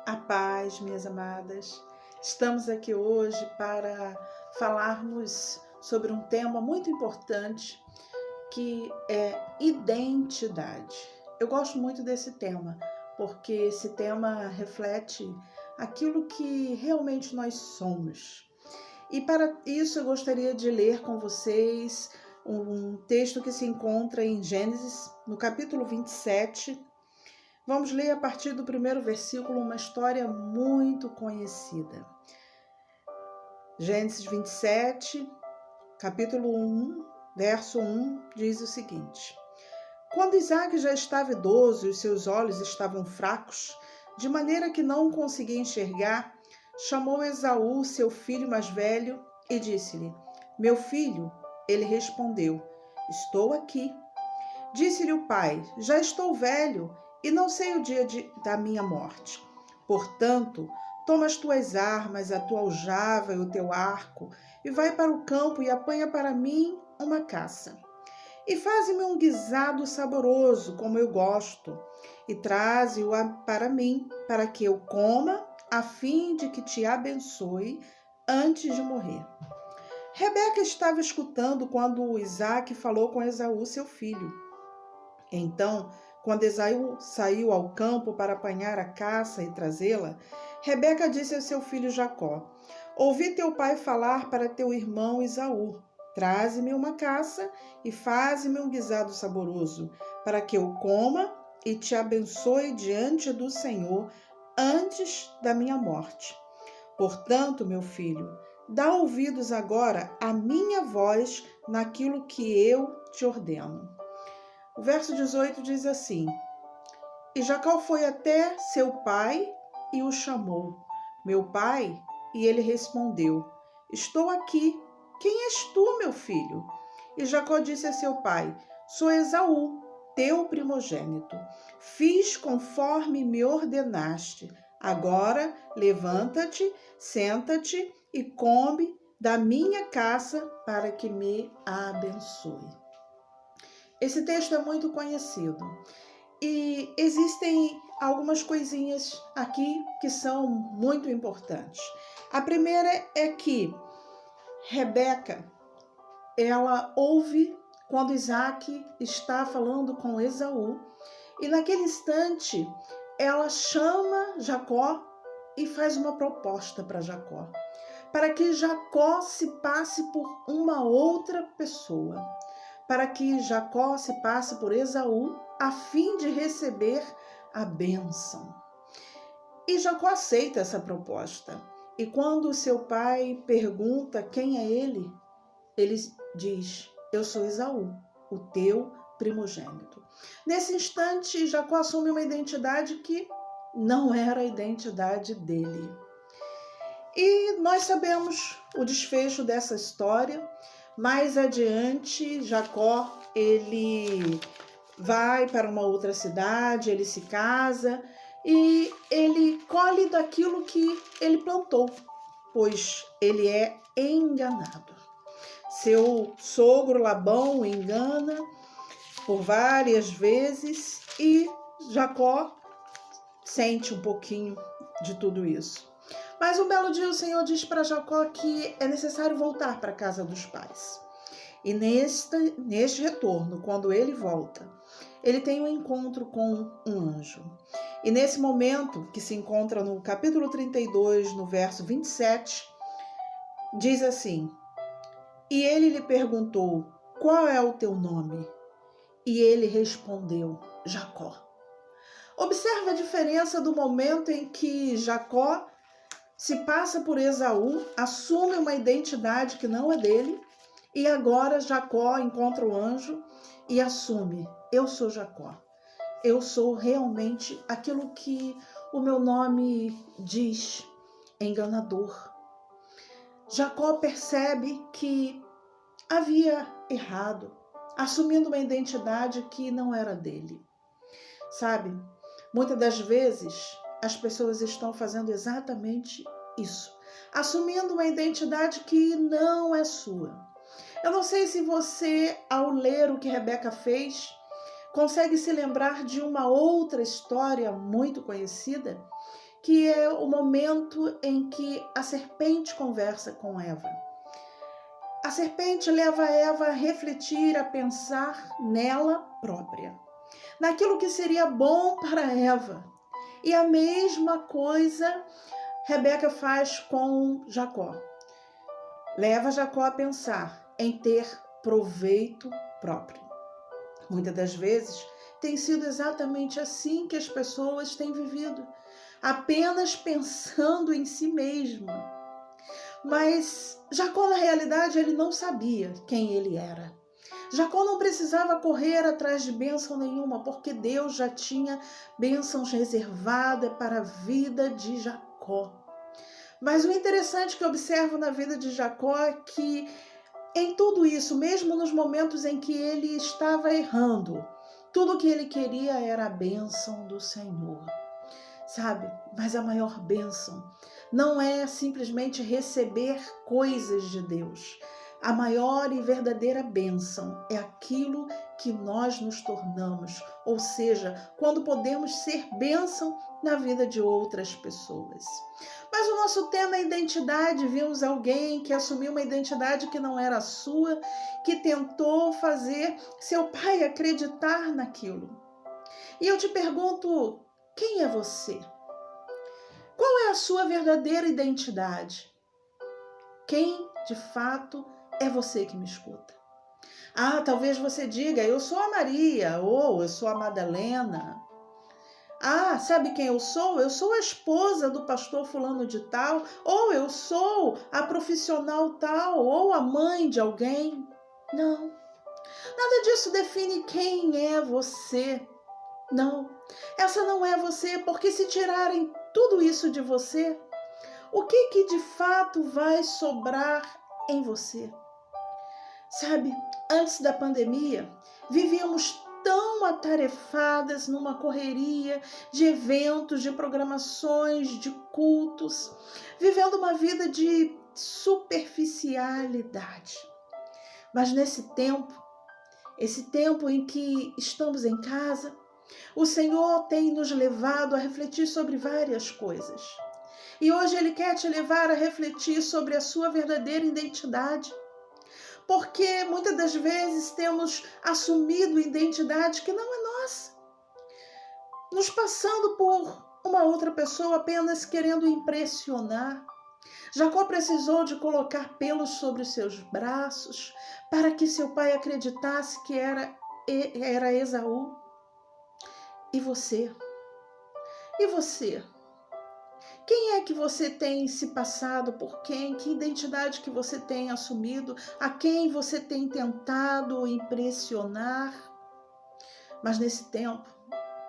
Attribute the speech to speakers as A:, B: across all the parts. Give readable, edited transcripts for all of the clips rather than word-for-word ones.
A: A paz, minhas amadas. Estamos aqui hoje para falarmos sobre um tema muito importante que é identidade. Eu gosto muito desse tema, porque esse tema reflete aquilo que realmente nós somos. E para isso eu gostaria de ler com vocês um texto que se encontra em Gênesis, no capítulo 27. Vamos ler a partir do primeiro versículo uma história muito conhecida. Gênesis 27, capítulo 1, verso 1, diz o seguinte: Quando Isaac já estava idoso e os seus olhos estavam fracos, de maneira que não conseguia enxergar, chamou Esaú, seu filho mais velho, e disse-lhe: Meu filho. Ele respondeu: Estou aqui. Disse-lhe o pai: Já estou velho e não sei o dia da minha morte. Portanto, toma as tuas armas, a tua aljava e o teu arco, e vai para o campo e apanha para mim uma caça. E faze-me um guisado saboroso, como eu gosto, e traze-o para mim, para que eu coma, a fim de que te abençoe antes de morrer. Rebeca estava escutando quando Isaque falou com Esaú, seu filho. Então, quando Esaú saiu ao campo para apanhar a caça e trazê-la, Rebeca disse ao seu filho Jacó: Ouvi teu pai falar para teu irmão Esaú: Traze-me uma caça e faze-me um guisado saboroso, para que eu coma e te abençoe diante do Senhor antes da minha morte. Portanto, meu filho, dá ouvidos agora à minha voz naquilo que eu te ordeno. O verso 18 diz assim: E Jacó foi até seu pai e o chamou. Meu pai? E ele respondeu: Estou aqui. Quem és tu, meu filho? E Jacó disse a seu pai: Sou Esaú, teu primogênito. Fiz conforme me ordenaste. Agora levanta-te, senta-te e come da minha caça para que me abençoe. Esse texto é muito conhecido e existem algumas coisinhas aqui que são muito importantes. A primeira é que Rebeca, ela ouve quando Isaac está falando com Esaú e naquele instante ela chama Jacó e faz uma proposta para Jacó, para que Jacó se passe por uma outra pessoa, para que Jacó se passe por Esaú, a fim de receber a bênção. E Jacó aceita essa proposta. E quando seu pai pergunta quem é ele diz: Eu sou Esaú, o teu primogênito. Nesse instante, Jacó assume uma identidade que não era a identidade dele. E nós sabemos o desfecho dessa história. Mais adiante, Jacó, ele vai para uma outra cidade, ele se casa e ele colhe daquilo que ele plantou, pois ele é enganado. Seu sogro Labão o engana por várias vezes e Jacó sente um pouquinho de tudo isso. Mas um belo dia o Senhor diz para Jacó que é necessário voltar para a casa dos pais. E neste retorno, quando ele volta, ele tem um encontro com um anjo. E nesse momento, que se encontra no capítulo 32, no verso 27, diz assim: E ele lhe perguntou: Qual é o teu nome? E ele respondeu: Jacó. Observe a diferença do momento em que Jacó se passa por Esaú, assume uma identidade que não é dele, e agora Jacó encontra o anjo e assume: eu sou Jacó. Eu sou realmente aquilo que o meu nome diz, enganador. Jacó percebe que havia errado, assumindo uma identidade que não era dele. Sabe, muitas das vezes as pessoas estão fazendo exatamente isso, assumindo uma identidade que não é sua. Eu não sei se você, ao ler o que Rebeca fez, consegue se lembrar de uma outra história muito conhecida, que é o momento em que a serpente conversa com Eva. A serpente leva Eva a refletir, a pensar nela própria, naquilo que seria bom para Eva. E a mesma coisa Rebeca faz com Jacó. Leva Jacó a pensar em ter proveito próprio. Muitas das vezes tem sido exatamente assim que as pessoas têm vivido, apenas pensando em si mesmo. Mas Jacó, na realidade, ele não sabia quem ele era. Jacó não precisava correr atrás de bênção nenhuma, porque Deus já tinha bênçãos reservadas para a vida de Jacó. Mas o interessante que eu observo na vida de Jacó é que em tudo isso, mesmo nos momentos em que ele estava errando, tudo o que ele queria era a bênção do Senhor. Sabe? Mas a maior bênção não é simplesmente receber coisas de Deus. A maior e verdadeira bênção é aquilo que nós nos tornamos, ou seja, quando podemos ser bênção na vida de outras pessoas. Mas o nosso tema é identidade. Vimos alguém que assumiu uma identidade que não era sua, que tentou fazer seu pai acreditar naquilo. E eu te pergunto, quem é você? Qual é a sua verdadeira identidade? Quem, de fato, é você que me escuta? Ah, talvez você diga, eu sou a Maria, ou eu sou a Madalena. Ah, sabe quem eu sou? Eu sou a esposa do pastor fulano de tal, ou eu sou a profissional tal, ou a mãe de alguém. Não, nada disso define quem é você. Não, essa não é você, porque se tirarem tudo isso de você, o que de fato vai sobrar em você? Sabe, antes da pandemia, vivíamos tão atarefadas numa correria de eventos, de programações, de cultos, vivendo uma vida de superficialidade. Mas nesse tempo, esse tempo em que estamos em casa, o Senhor tem nos levado a refletir sobre várias coisas. E hoje Ele quer te levar a refletir sobre a sua verdadeira identidade. Porque muitas das vezes temos assumido identidade que não é nossa. Nos passando por uma outra pessoa apenas querendo impressionar. Jacó precisou de colocar pelos sobre os seus braços para que seu pai acreditasse que era Esaú. E você? E você? Quem é que você tem se passado por quem? Que identidade que você tem assumido? A quem você tem tentado impressionar? Mas nesse tempo,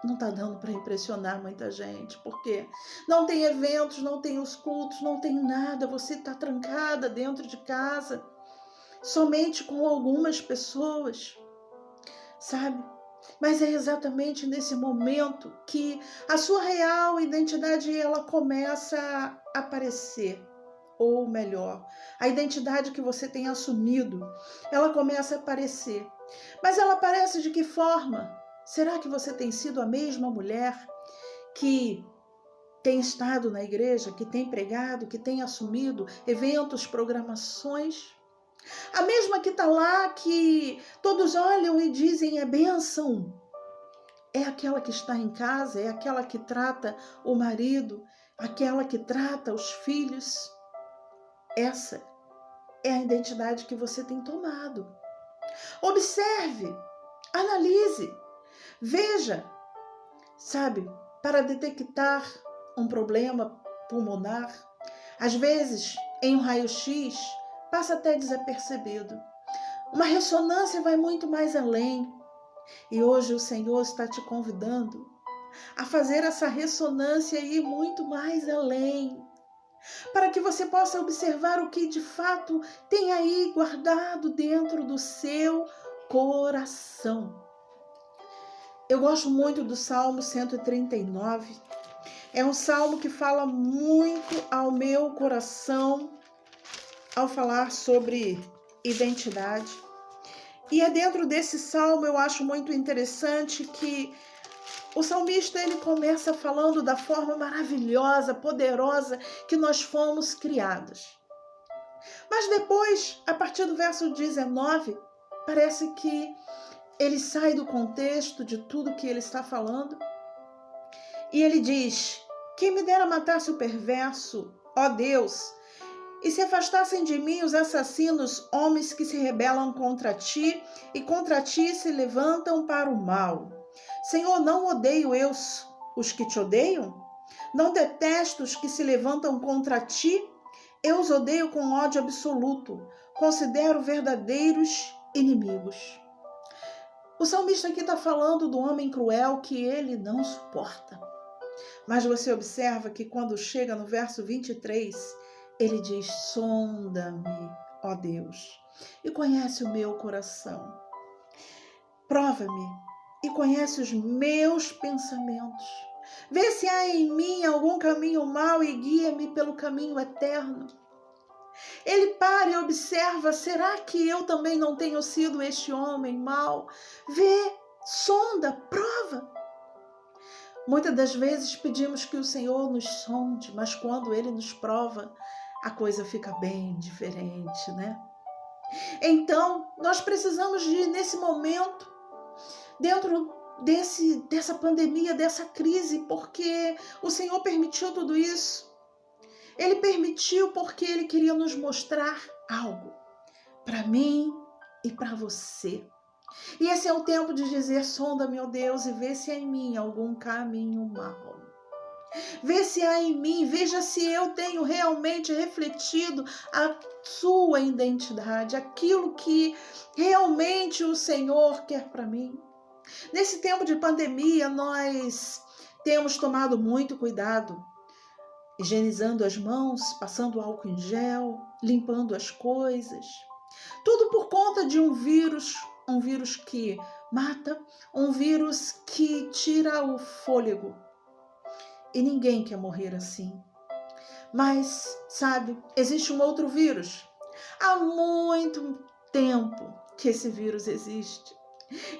A: não está dando para impressionar muita gente. Por quê? Não tem eventos, não tem os cultos, não tem nada. Você está trancada dentro de casa, somente com algumas pessoas, sabe? Mas é exatamente nesse momento que a sua real identidade ela começa a aparecer. Ou melhor, a identidade que você tem assumido, ela começa a aparecer. Mas ela aparece de que forma? Será que você tem sido a mesma mulher que tem estado na igreja, que tem pregado, que tem assumido eventos, programações? A mesma que está lá, que todos olham e dizem é bênção. É aquela que está em casa, é aquela que trata o marido, aquela que trata os filhos. Essa é a identidade que você tem tomado. Observe, analise, veja, sabe, para detectar um problema pulmonar, às vezes em um raio-x, passa até desapercebido. Uma ressonância vai muito mais além. E hoje o Senhor está te convidando a fazer essa ressonância e ir muito mais além, para que você possa observar o que de fato tem aí guardado dentro do seu coração. Eu gosto muito do Salmo 139. É um salmo que fala muito ao meu coração ao falar sobre identidade. E é dentro desse salmo eu acho muito interessante que O salmista, ele começa falando da forma maravilhosa, poderosa que nós fomos criados. Mas depois, a partir do verso 19, parece que ele sai do contexto de tudo que ele está falando. E ele diz: quem me dera matasse o perverso, ó Deus, e se afastassem de mim os assassinos, homens que se rebelam contra ti e contra ti se levantam para o mal. Senhor, não odeio eu os que te odeiam? Não detesto os que se levantam contra ti? Eu os odeio com ódio absoluto, considero verdadeiros inimigos. O salmista aqui está falando do homem cruel que ele não suporta. Mas você observa que quando chega no verso 23, ele diz: sonda-me, ó Deus, e conhece o meu coração. Prova-me e conhece os meus pensamentos. Vê se há em mim algum caminho mau e guia-me pelo caminho eterno. Ele para e observa: será que eu também não tenho sido este homem mau? Vê, sonda, prova. Muitas das vezes pedimos que o Senhor nos sonde, mas quando Ele nos prova, a coisa fica bem diferente, né? Então, nós precisamos de, nesse momento, dentro dessa pandemia, dessa crise, porque o Senhor permitiu tudo isso. Ele permitiu porque Ele queria nos mostrar algo para mim e para você. E esse é o tempo de dizer: sonda-me, ó Deus, e vê se há em mim algum caminho mau. Vê se há em mim, veja se eu tenho realmente refletido a sua identidade, aquilo que realmente o Senhor quer para mim. Nesse tempo de pandemia, nós temos tomado muito cuidado, higienizando as mãos, passando álcool em gel, limpando as coisas. Tudo por conta de um vírus que mata, um vírus que tira o fôlego. E ninguém quer morrer assim. Mas, sabe, existe um outro vírus. Há muito tempo que esse vírus existe.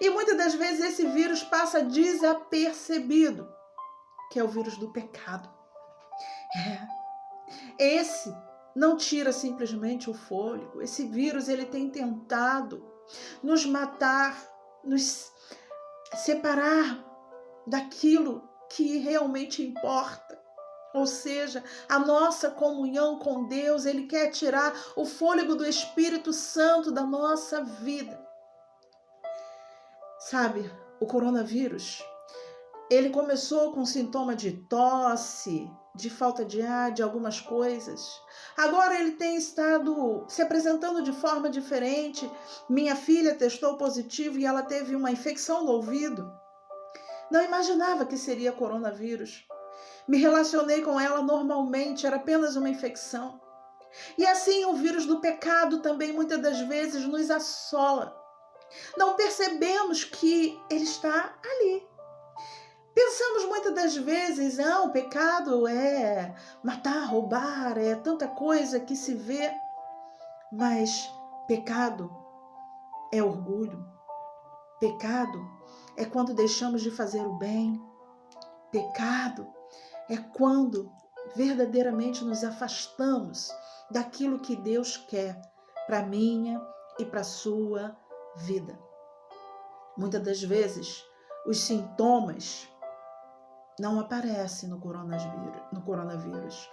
A: E muitas das vezes esse vírus passa desapercebido, que é o vírus do pecado. Esse não tira simplesmente o fôlego. Esse vírus, ele tem tentado nos matar, nos separar daquilo que realmente importa. Ou seja, a nossa comunhão com Deus. Ele quer tirar o fôlego do Espírito Santo da nossa vida. Sabe, o coronavírus, ele começou com sintoma de tosse, de falta de ar, de algumas coisas. Agora ele tem estado se apresentando de forma diferente. Minha filha testou positivo e ela teve uma infecção no ouvido. Não imaginava que seria coronavírus. Me relacionei com ela normalmente, era apenas uma infecção. E assim o vírus do pecado também muitas das vezes nos assola. Não percebemos que ele está ali. Pensamos muitas das vezes: o pecado é matar, roubar, é tanta coisa que se vê. Mas pecado é orgulho. Pecado é quando deixamos de fazer o bem. Pecado é quando verdadeiramente nos afastamos daquilo que Deus quer para a minha e para a sua vida. Muitas das vezes os sintomas não aparecem no coronavírus,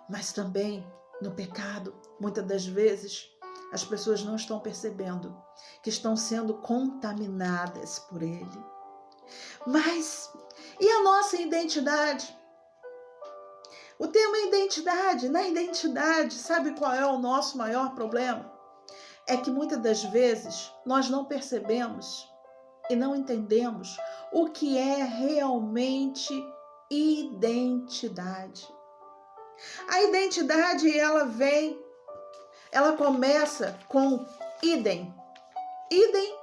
A: mas também no pecado. Muitas das vezes as pessoas não estão percebendo que estão sendo contaminadas por ele. Mas e a nossa identidade? O tema é identidade. Na identidade, sabe qual é o nosso maior problema? É que muitas das vezes nós não percebemos e não entendemos o que é realmente identidade. A identidade, ela começa com idem. Idem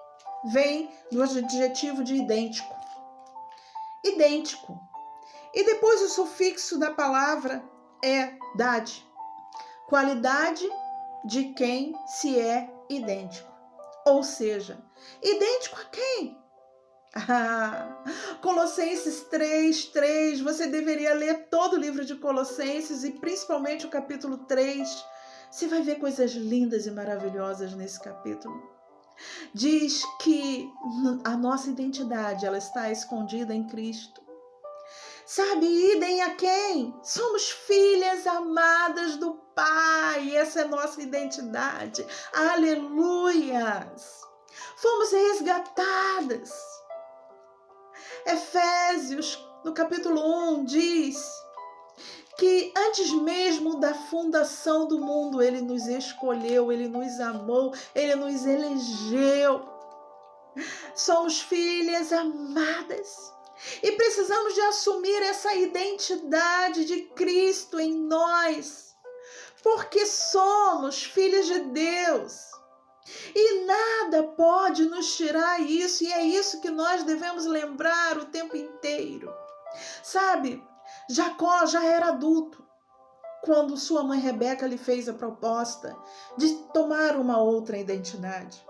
A: vem do adjetivo de idêntico. Idêntico. E depois o sufixo da palavra é dade. Qualidade de quem se é idêntico. Ou seja, idêntico a quem? Ah, Colossenses 3:3, você deveria ler todo o livro de Colossenses e principalmente o capítulo 3. Você vai ver coisas lindas e maravilhosas nesse capítulo. Diz que a nossa identidade, ela está escondida em Cristo. Sabe, idem a quem? Somos filhas amadas do Pai, essa é a nossa identidade. Aleluias! Fomos resgatadas. Efésios, no capítulo 1, diz que antes mesmo da fundação do mundo, Ele nos escolheu, Ele nos amou, Ele nos elegeu. Somos filhas amadas e precisamos de assumir essa identidade de Cristo em nós, porque somos filhas de Deus. E nada pode nos tirar isso, e é isso que nós devemos lembrar o tempo inteiro. Sabe, Jacó já era adulto quando sua mãe Rebeca lhe fez a proposta de tomar uma outra identidade.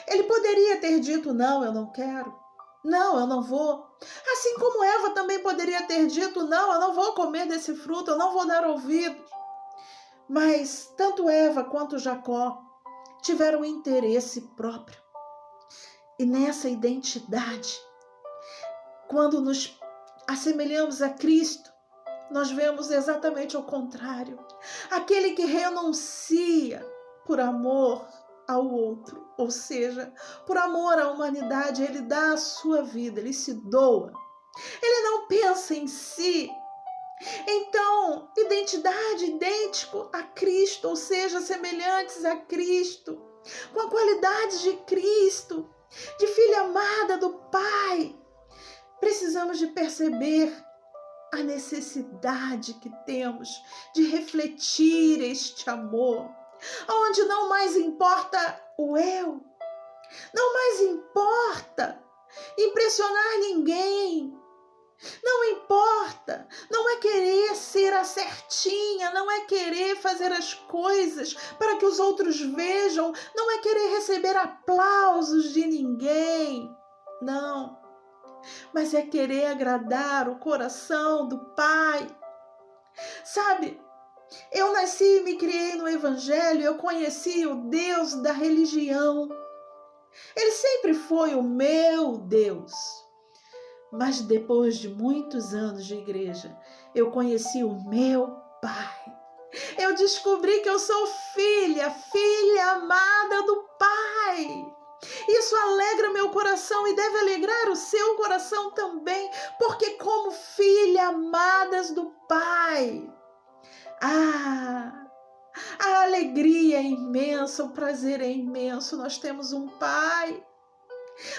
A: Ele poderia ter dito: não, eu não quero. Não, eu não vou. Assim como Eva também poderia ter dito: não, eu não vou comer desse fruto, eu não vou dar ouvidos. Mas tanto Eva quanto Jacó tiveram interesse próprio. E nessa identidade, quando nos assemelhamos a Cristo, nós vemos exatamente o contrário. Aquele que renuncia por amor ao outro, ou seja, por amor à humanidade, ele dá a sua vida, ele se doa. Ele não pensa em si. Então, identidade idêntico a Cristo, ou seja, semelhantes a Cristo, com a qualidade de Cristo, de filha amada do Pai. Precisamos de perceber a necessidade que temos de refletir este amor, onde não mais importa o eu, não mais importa impressionar ninguém, não importa, não é querer ser a certinha, não é querer fazer as coisas para que os outros vejam, não é querer receber aplausos de ninguém, não. Mas é querer agradar o coração do Pai. Sabe, eu nasci e me criei no Evangelho, eu conheci o Deus da religião. Ele sempre foi o meu Deus. Mas depois de muitos anos de igreja, eu conheci o meu Pai. Eu descobri que eu sou filha amada do Pai. Isso alegra meu coração e deve alegrar o seu coração também, porque como filha amadas do Pai, a alegria é imensa, o prazer é imenso, nós temos um Pai.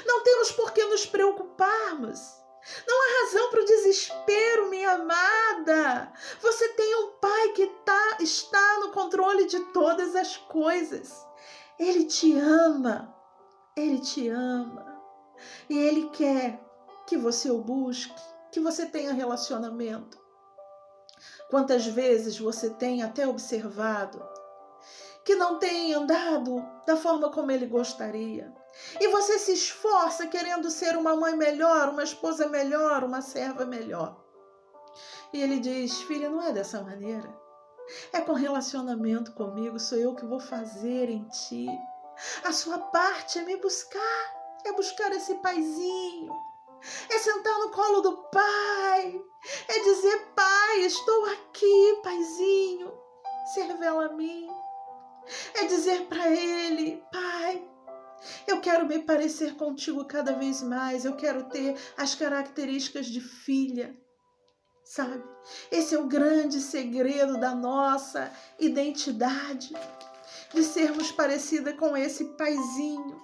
A: Não temos por que nos preocuparmos. Não há razão para o desespero, minha amada. Você tem um Pai que está no controle de todas as coisas. Ele te ama. Ele te ama. E Ele quer que você o busque, que você tenha relacionamento. Quantas vezes você tem até observado que não tem andado da forma como Ele gostaria. E você se esforça querendo ser uma mãe melhor, uma esposa melhor, uma serva melhor. E Ele diz: filha, não é dessa maneira. É com relacionamento comigo, sou eu que vou fazer em ti. A sua parte é me buscar, é buscar esse paizinho, é sentar no colo do Pai, é dizer: Pai, estou aqui, paizinho, se revela a mim. É dizer para Ele: Pai, eu quero me parecer contigo cada vez mais, eu quero ter as características de filha, sabe? Esse é o grande segredo da nossa identidade, de sermos parecida com esse paizinho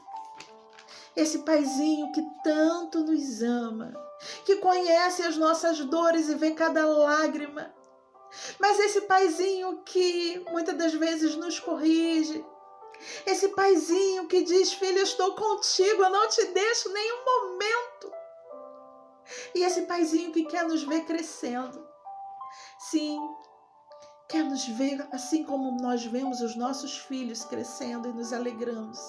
A: que tanto nos ama, que conhece as nossas dores e vê cada lágrima, mas esse paizinho que muitas das vezes nos corrige, esse paizinho que diz: filha, eu estou contigo, eu não te deixo nenhum momento. E esse paizinho que quer nos ver crescendo. Sim, quer nos ver assim como nós vemos os nossos filhos crescendo e nos alegramos.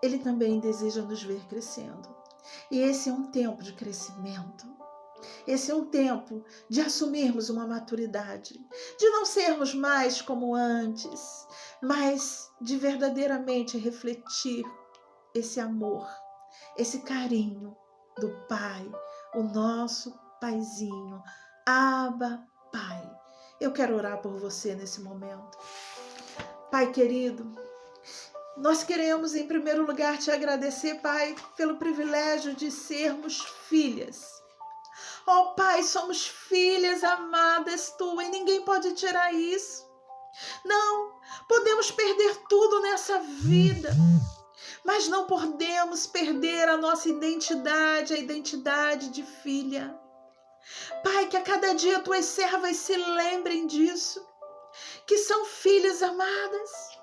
A: Ele também deseja nos ver crescendo. E esse é um tempo de crescimento. Esse é um tempo de assumirmos uma maturidade, de não sermos mais como antes, mas de verdadeiramente refletir esse amor, esse carinho do Pai, o nosso Paizinho, Abba, Pai. Eu quero orar por você nesse momento. Pai querido, nós queremos em primeiro lugar te agradecer, Pai, pelo privilégio de sermos filhas. Oh Pai, somos filhas amadas Tua e ninguém pode tirar isso. Não, podemos perder tudo nessa vida, mas não podemos perder a nossa identidade, a identidade de filha. Pai, que a cada dia Tuas servas se lembrem disso, que são filhas amadas.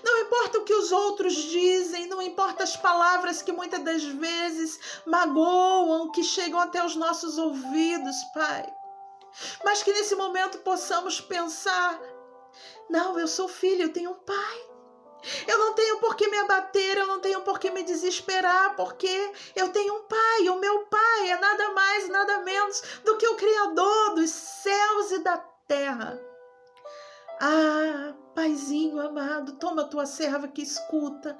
A: Não importa o que os outros dizem, não importa as palavras que muitas das vezes magoam, que chegam até os nossos ouvidos, Pai. Mas que nesse momento possamos pensar: não, eu sou filha, eu tenho um Pai. Eu não tenho por que me abater, eu não tenho por que me desesperar, porque eu tenho um Pai. O meu Pai é nada mais, nada menos do que o Criador dos céus e da terra. Ah, Paizinho amado, toma a tua serva que escuta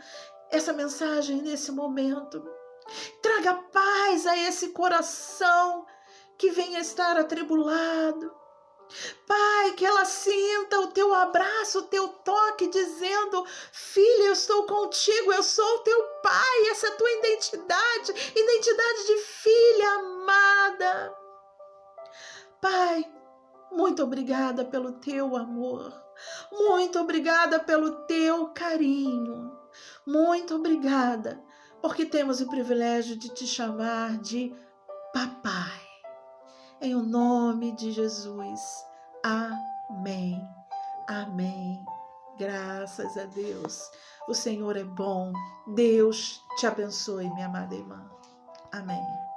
A: essa mensagem nesse momento. Traga paz a esse coração que venha estar atribulado. Pai, que ela sinta o teu abraço, o teu toque, dizendo: filha, eu estou contigo, eu sou o teu Pai. Essa é a tua identidade de filha amada. Pai, muito obrigada pelo teu amor, muito obrigada pelo teu carinho, muito obrigada, porque temos o privilégio de te chamar de Papai. Em o nome de Jesus. Amém. Amém. Graças a Deus. O Senhor é bom. Deus te abençoe, minha amada irmã. Amém.